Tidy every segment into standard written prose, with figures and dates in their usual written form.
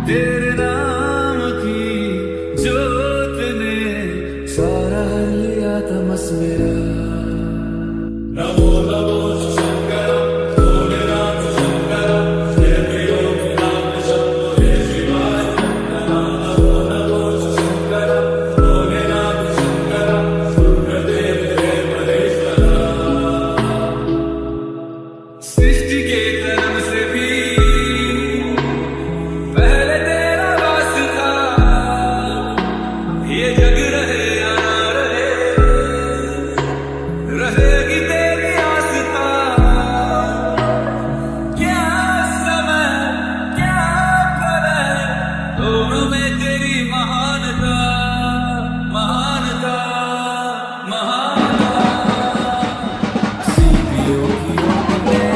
तेरे नाम की जोत ने सारा हर लिया तमस मेरा। नमो नमो शंकर भोलेनाथ शंकर जय त्रिलोकीनाथ शंभो जय शिवाय। नमो नमो शंकर भोलेनाथ शंकर रुद्रदेव जय महेश्वरा। सृष्टि के कर्म से भी पहले तेरा वास था, ये जग रहे या ना रहे, रहेगी तेरी आस्था। क्या समय क्या करे, दोनों में तेरी महानता महानता महानता। सीपियों की ओट में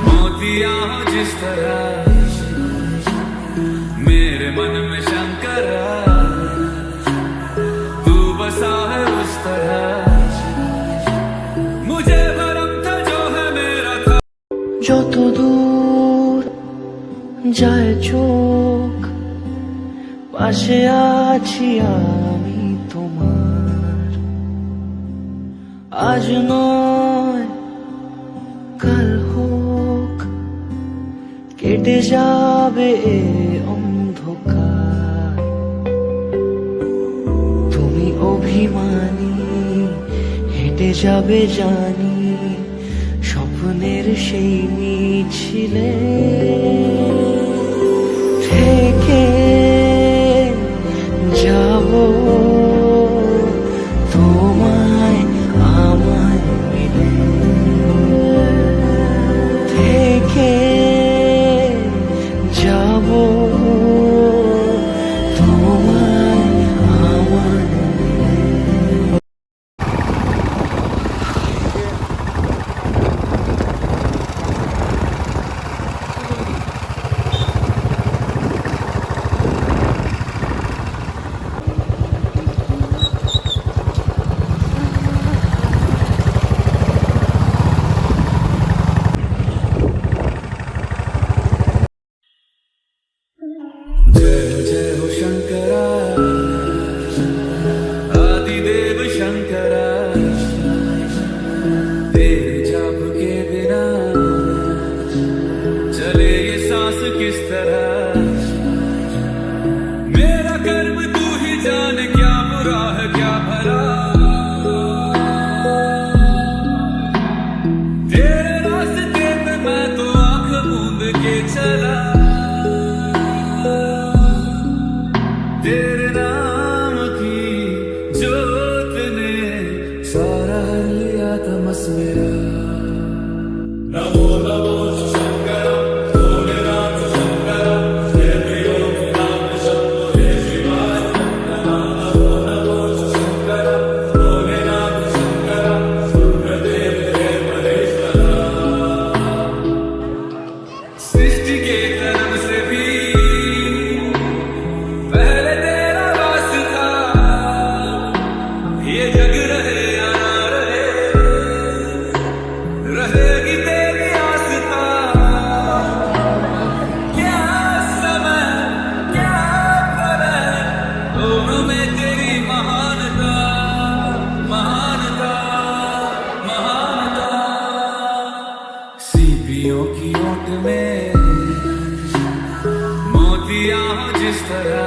मोतियां हो जिस तरह, मेरे मन में शंकर तू बसा है उस तरह। मुझे भरम था जो है मेरा था। যত দূর যায় চোখ, পাশে আছি আমি তোমার। আজ নয় কাল হোক, কেটে যাবে এ অন্ধকার। তুমি অভিমানী হেঁটে যাবে জানি, স্বপ্নের সেই মিছিলে থেকে যাব তোমায় আমায় মিলে, থেকে যাব তোমায় আমায় মিলে। जय जय हो शंकरा आदिदेव शंकरा। तेरे जाप के बिना चले ये सांस किस तरह। मेरा कर्म तू ही जाने, क्या बुरा है क्या भला। तेरे रास्ते पे मैं तो आंख मूंद के चला। तेरे नाम की जोत ने सारा हर लिया तमस मेरा। नमो नमो शंकर भोलेनाथ शंकर जय त्रिलोकीनाथ शंभो जय शिवाय। नमो नमो शंकर भोलेनाथ शंकर रुद्रदेव जय महेश्वरा। सृष्टि के कर्म से भी पहले तेरा वास था, ये जग रहे या ना रहे, रहेगी तेरी आस्था। क्या समय क्या करे, दोनों में तेरी महानता महानता महानता। सीपियों की ओट में मोतियां हो जिस तरह,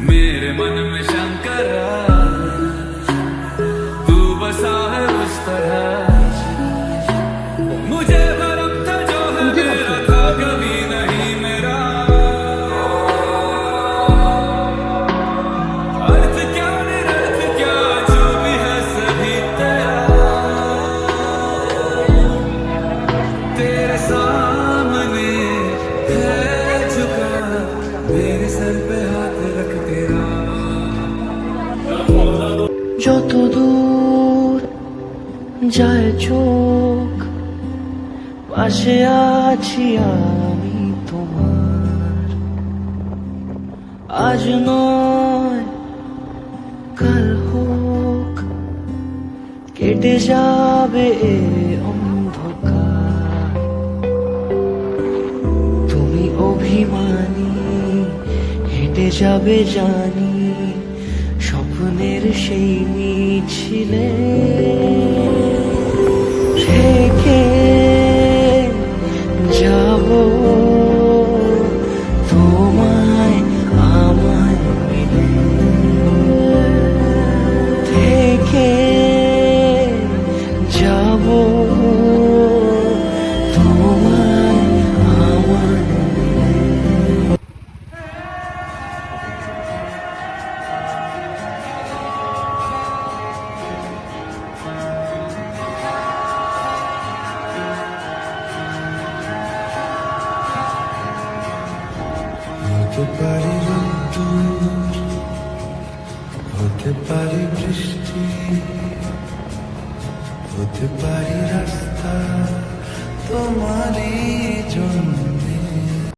मेरे मन में शंकर तू बसा है उस तरह। मुझे भरम था जो है मेरा था कभी नहीं मेरा। अर्थ क्या निरर्थ क्या जो भी है सभी तेरा। तेरे सामने है झुका, मेरे सर पे हाथ रख तेरा। যত দূর যায় চোখ, পাশে আছি আমি তোমার। আজ নয় কাল হোক, কেটে যাবে এ অন্ধকার। অভিমানী হেঁটে যাবে জানি স্বপ্নের সেই মিছিলে থেকে যাব তোমায় আমায় মিলে থেকে যাব তোমায় আমায় হতে পারি রোদ্দুর, হতে পারি বৃষ্টি, হতে পারি রাস্তা তোমারই